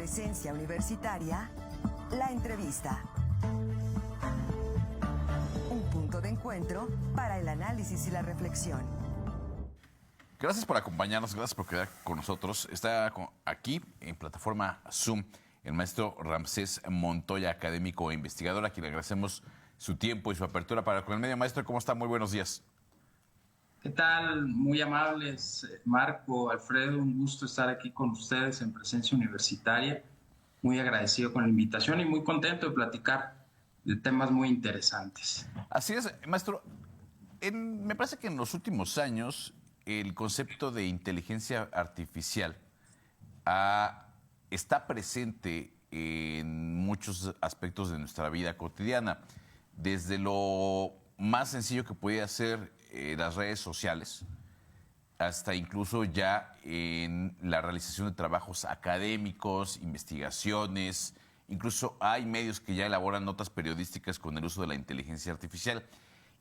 Presencia Universitaria, la entrevista. Un punto de encuentro para el análisis y la reflexión. Gracias por acompañarnos, gracias por quedar con nosotros. Está aquí en plataforma Zoom el maestro Ramsés Montoya, académico e investigador, a quien le agradecemos su tiempo y su apertura para con el medio. Maestro, ¿cómo está? Muy buenos días. ¿Qué tal? Muy amables, Marco, Alfredo, un gusto estar aquí con ustedes en Presencia Universitaria. Muy agradecido con la invitación y muy contento de platicar de temas muy interesantes. Así es, maestro. Me parece que en los últimos años el concepto de inteligencia artificial está presente en muchos aspectos de nuestra vida cotidiana, desde lo más sencillo que podía ser las redes sociales, hasta incluso ya en la realización de trabajos académicos, investigaciones. Incluso hay medios que ya elaboran notas periodísticas con el uso de la inteligencia artificial.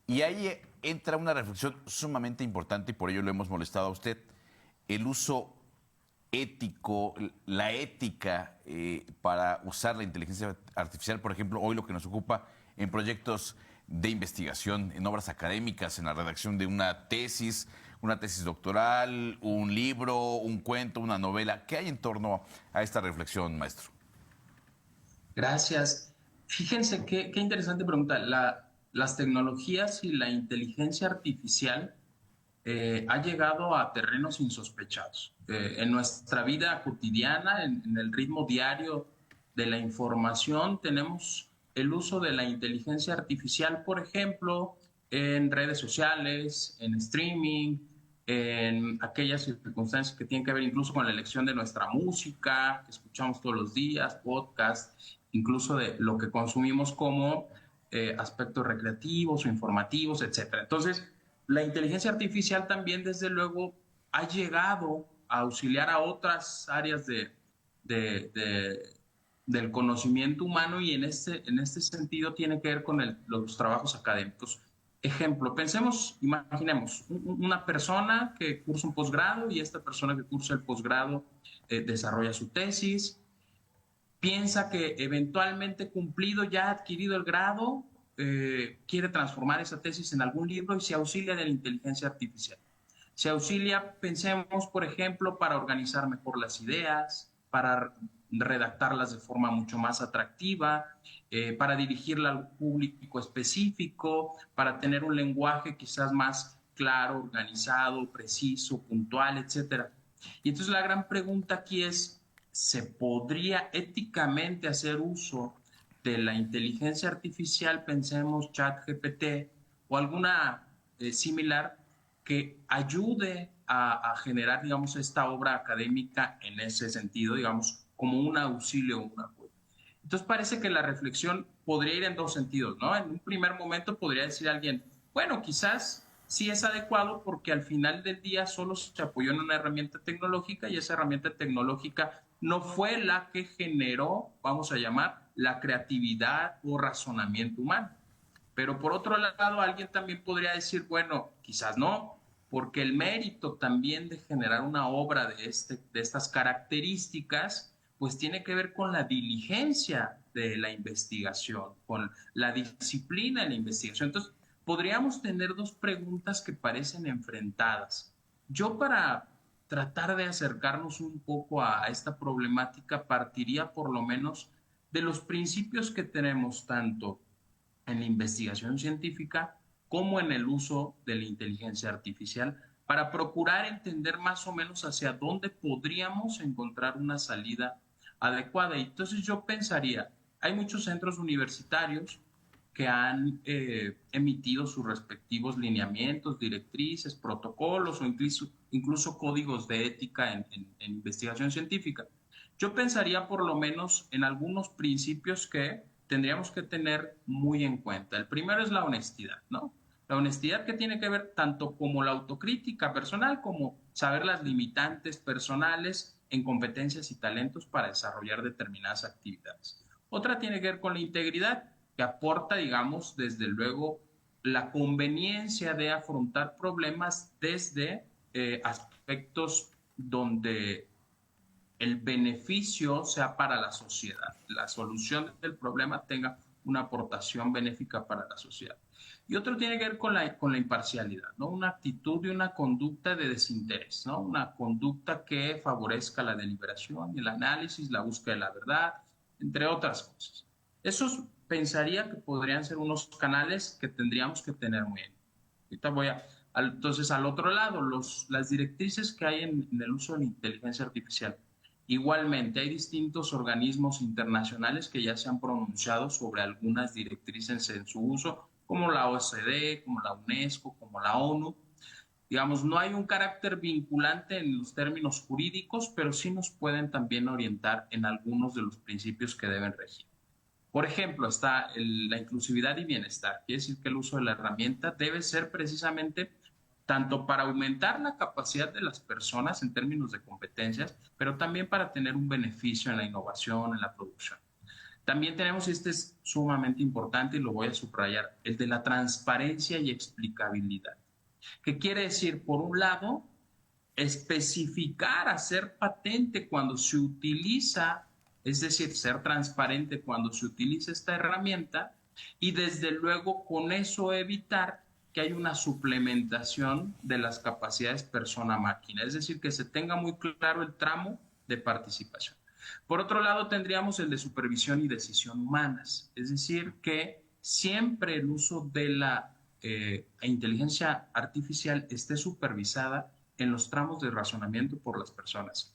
Y ahí entra una reflexión sumamente importante, y por ello lo hemos molestado a usted: el uso ético, la ética para usar la inteligencia artificial. Por ejemplo, hoy lo que nos ocupa en proyectos de investigación, en obras académicas, en la redacción de una tesis doctoral, un libro, un cuento, una novela. ¿Qué hay en torno a esta reflexión, maestro? Gracias. Fíjense qué interesante pregunta. Las tecnologías y la inteligencia artificial ha llegado a terrenos insospechados. En nuestra vida cotidiana, en el ritmo diario de la información, tenemos el uso de la inteligencia artificial, por ejemplo, en redes sociales, en streaming, en aquellas circunstancias que tienen que ver incluso con la elección de nuestra música, que escuchamos todos los días, podcasts, incluso de lo que consumimos como aspectos recreativos o informativos, etcétera. Entonces, la inteligencia artificial también, desde luego, ha llegado a auxiliar a otras áreas del conocimiento humano, y en este sentido tiene que ver con los trabajos académicos. Ejemplo, imaginemos una persona que cursa un posgrado, y esta persona que cursa el posgrado desarrolla su tesis, piensa que eventualmente, cumplido, ya adquirido el grado, quiere transformar esa tesis en algún libro y se auxilia de la inteligencia artificial. Se auxilia, pensemos, por ejemplo, para organizar mejor las ideas, para redactarlas de forma mucho más atractiva, para dirigirla al público específico, para tener un lenguaje quizás más claro, organizado, preciso, puntual, etcétera. Y entonces la gran pregunta aquí es: ¿se podría éticamente hacer uso de la inteligencia artificial? Pensemos ChatGPT o alguna similar, que ayude a generar, digamos, esta obra académica en ese sentido, digamos, como un auxilio, un apoyo. Entonces parece que la reflexión podría ir en dos sentidos, ¿no? En un primer momento podría decir alguien, bueno, quizás sí es adecuado, porque al final del día solo se apoyó en una herramienta tecnológica, y esa herramienta tecnológica no fue la que generó, vamos a llamar, la creatividad o razonamiento humano. Pero por otro lado, alguien también podría decir, bueno, quizás no, porque el mérito también de generar una obra de estas características, pues tiene que ver con la diligencia de la investigación, con la disciplina de la investigación. Entonces, podríamos tener dos preguntas que parecen enfrentadas. Yo, para tratar de acercarnos un poco a esta problemática, partiría por lo menos de los principios que tenemos tanto en la investigación científica como en el uso de la inteligencia artificial, para procurar entender más o menos hacia dónde podríamos encontrar una salida adecuada. Y entonces yo pensaría, hay muchos centros universitarios que han emitido sus respectivos lineamientos, directrices, protocolos o incluso códigos de ética en investigación científica. Yo pensaría por lo menos en algunos principios que tendríamos que tener muy en cuenta. El primero es la honestidad, ¿no? La honestidad, que tiene que ver tanto como la autocrítica personal, como saber las limitantes personales en competencias y talentos para desarrollar determinadas actividades. Otra tiene que ver con la integridad, que aporta, digamos, desde luego, la conveniencia de afrontar problemas desde aspectos donde el beneficio sea para la sociedad, la solución del problema tenga una aportación benéfica para la sociedad. Y otro tiene que ver con la imparcialidad, ¿no? Una actitud y una conducta de desinterés, ¿no? Una conducta que favorezca la deliberación, el análisis, la búsqueda de la verdad, entre otras cosas. Esos pensaría que podrían ser unos canales que tendríamos que tener muy bien. Ahorita entonces, al otro lado, las directrices que hay en el uso de la inteligencia artificial. Igualmente, hay distintos organismos internacionales que ya se han pronunciado sobre algunas directrices en su uso, como la OCDE, como la UNESCO, como la ONU. Digamos, no hay un carácter vinculante en los términos jurídicos, pero sí nos pueden también orientar en algunos de los principios que deben regir. Por ejemplo, está la inclusividad y bienestar. Quiere decir que el uso de la herramienta debe ser precisamente tanto para aumentar la capacidad de las personas en términos de competencias, pero también para tener un beneficio en la innovación, en la producción. También tenemos, este es sumamente importante y lo voy a subrayar, el de la transparencia y explicabilidad. ¿Qué quiere decir? Por un lado, especificar, hacer patente cuando se utiliza, es decir, ser transparente cuando se utiliza esta herramienta y desde luego con eso evitar que haya una suplementación de las capacidades persona-máquina, es decir, que se tenga muy claro el tramo de participación. Por otro lado, tendríamos el de supervisión y decisión humanas, es decir, que siempre el uso de la inteligencia artificial esté supervisada en los tramos de razonamiento por las personas.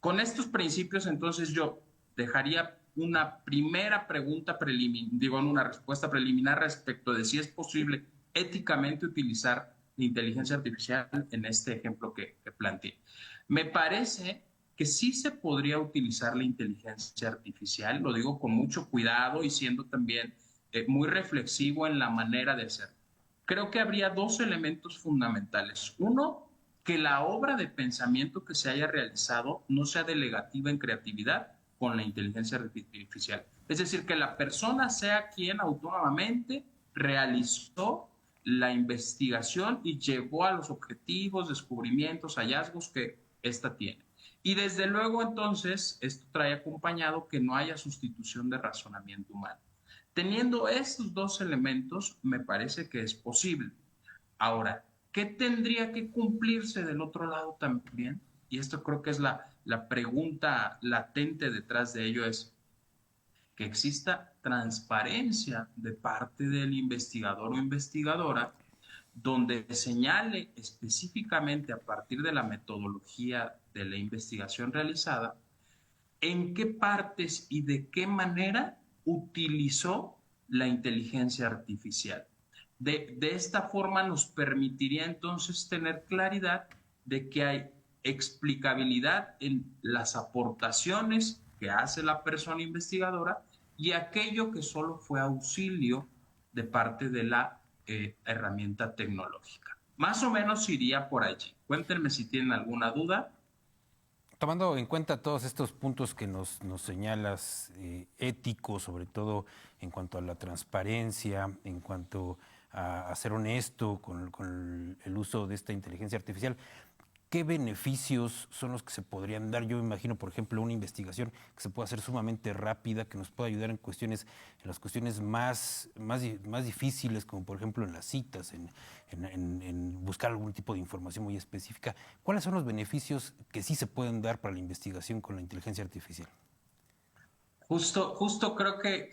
Con estos principios, entonces, yo dejaría una primera pregunta una respuesta preliminar respecto de si es posible éticamente utilizar la inteligencia artificial en este ejemplo que planteé. Me parece que sí se podría utilizar la inteligencia artificial, lo digo con mucho cuidado y siendo también muy reflexivo en la manera de hacerlo. Creo que habría dos elementos fundamentales. Uno, que la obra de pensamiento que se haya realizado no sea delegativa en creatividad con la inteligencia artificial. Es decir, que la persona sea quien autónomamente realizó la investigación y llevó a los objetivos, descubrimientos, hallazgos que ésta tiene. Y desde luego, entonces, esto trae acompañado que no haya sustitución de razonamiento humano. Teniendo estos dos elementos, me parece que es posible. Ahora, ¿qué tendría que cumplirse del otro lado también? Y esto creo que es la pregunta latente detrás de ello, es que exista transparencia de parte del investigador o investigadora donde señale específicamente a partir de la metodología de la investigación realizada en qué partes y de qué manera utilizó la inteligencia artificial. De esta forma nos permitiría entonces tener claridad de que hay explicabilidad en las aportaciones que hace la persona investigadora y aquello que solo fue auxilio de parte de la herramienta tecnológica. Más o menos iría por allí. Cuéntenme si tienen alguna duda. Tomando en cuenta todos estos puntos que nos señalas, éticos, sobre todo en cuanto a la transparencia, en cuanto a ser honesto con el uso de esta inteligencia artificial, ¿qué beneficios son los que se podrían dar? Yo me imagino, por ejemplo, una investigación que se pueda hacer sumamente rápida, que nos pueda ayudar en las cuestiones más difíciles, como por ejemplo en las citas, en buscar algún tipo de información muy específica. ¿Cuáles son los beneficios que sí se pueden dar para la investigación con la inteligencia artificial? Justo creo que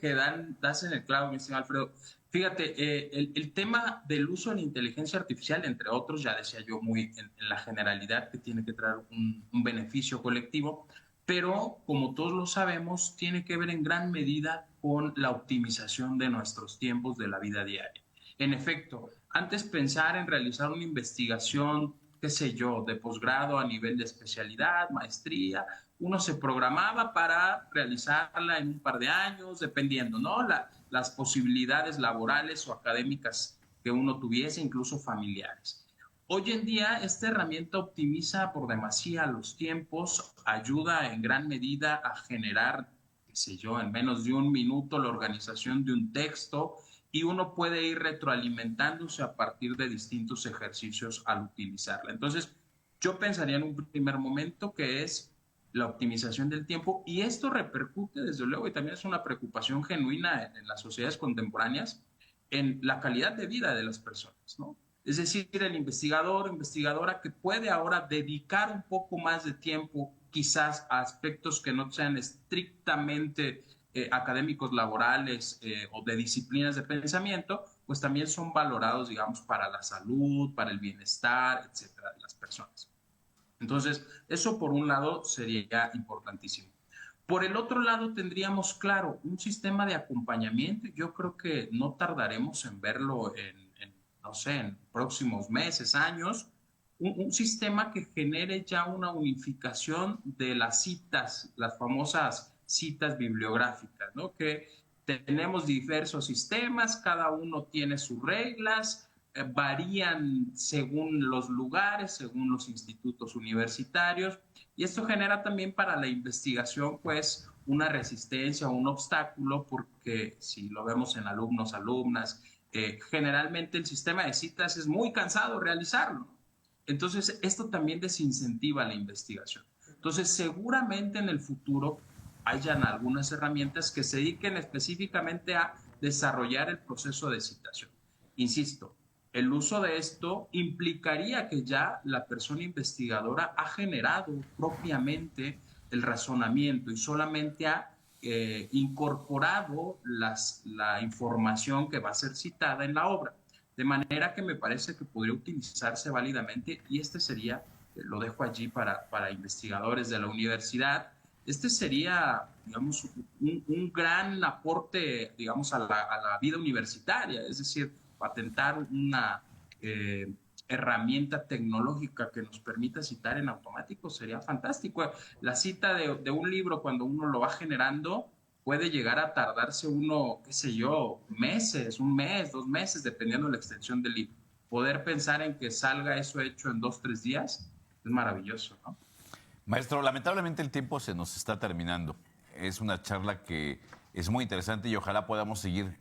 das en el clavo, mi estimado Alfredo. Fíjate, el tema del uso de la inteligencia artificial, entre otros, ya decía yo muy en la generalidad que tiene que traer un beneficio colectivo, pero como todos lo sabemos, tiene que ver en gran medida con la optimización de nuestros tiempos de la vida diaria. En efecto, antes pensar en realizar una investigación, qué sé yo, de posgrado a nivel de especialidad, maestría, uno se programaba para realizarla en un par de años, dependiendo, ¿no? Las posibilidades laborales o académicas que uno tuviese, incluso familiares. Hoy en día, esta herramienta optimiza por demasía los tiempos, ayuda en gran medida a generar, qué sé yo, en menos de un minuto la organización de un texto y uno puede ir retroalimentándose a partir de distintos ejercicios al utilizarla. Entonces, yo pensaría en un primer momento que es la optimización del tiempo, y esto repercute, desde luego, y también es una preocupación genuina en las sociedades contemporáneas, en la calidad de vida de las personas, ¿no? Es decir, el investigador o investigadora que puede ahora dedicar un poco más de tiempo quizás a aspectos que no sean estrictamente académicos, laborales o de disciplinas de pensamiento, pues también son valorados, digamos, para la salud, para el bienestar, etcétera, de las personas. Entonces, eso por un lado sería importantísimo. Por el otro lado, tendríamos, claro, un sistema de acompañamiento. Yo creo que no tardaremos en verlo no sé, en próximos meses, años, un sistema que genere ya una unificación de las citas, las famosas citas bibliográficas, ¿no? Que tenemos diversos sistemas, cada uno tiene sus reglas, varían según los lugares, según los institutos universitarios, y esto genera también para la investigación, pues, una resistencia o un obstáculo, porque si lo vemos en alumnos, alumnas, generalmente el sistema de citas es muy cansado realizarlo. Entonces, esto también desincentiva la investigación. Entonces, seguramente en el futuro hayan algunas herramientas que se dediquen específicamente a desarrollar el proceso de citación. Insisto, el uso de esto implicaría que ya la persona investigadora ha generado propiamente el razonamiento y solamente ha incorporado la información que va a ser citada en la obra. De manera que me parece que podría utilizarse válidamente, y este sería, lo dejo allí para investigadores de la universidad, este sería, digamos, un gran aporte, digamos, a la vida universitaria, es decir, patentar una herramienta tecnológica que nos permita citar en automático sería fantástico. La cita de un libro, cuando uno lo va generando, puede llegar a tardarse uno, qué sé yo, meses, un mes, 2 meses, dependiendo de la extensión del libro. Poder pensar en que salga eso hecho en 2, 3 días es maravilloso, ¿no? Maestro, lamentablemente el tiempo se nos está terminando. Es una charla que es muy interesante y ojalá podamos seguir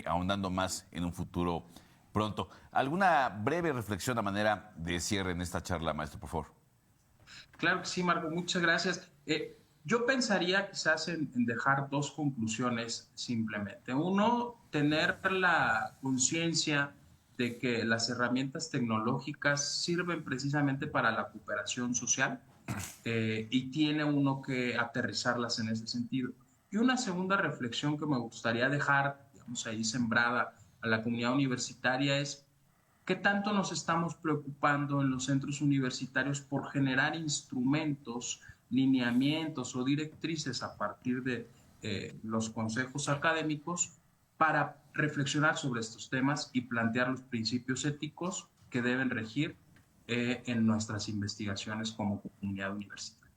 ahondando más en un futuro pronto. ¿Alguna breve reflexión a manera de cierre en esta charla, maestro, por favor? Claro que sí, Marco, muchas gracias. Yo pensaría quizás en dejar dos conclusiones simplemente. Uno, tener la conciencia de que las herramientas tecnológicas sirven precisamente para la cooperación social y tiene uno que aterrizarlas en ese sentido. Y una segunda reflexión que me gustaría dejar, digamos, ahí sembrada a la comunidad universitaria es qué tanto nos estamos preocupando en los centros universitarios por generar instrumentos, lineamientos o directrices a partir de los consejos académicos para reflexionar sobre estos temas y plantear los principios éticos que deben regir en nuestras investigaciones como comunidad universitaria.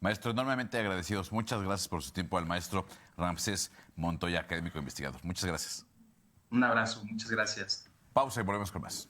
Maestro, enormemente agradecidos. Muchas gracias por su tiempo al maestro Ramsés Montoya, académico investigador. Muchas gracias. Un abrazo, muchas gracias. Pausa y volvemos con más.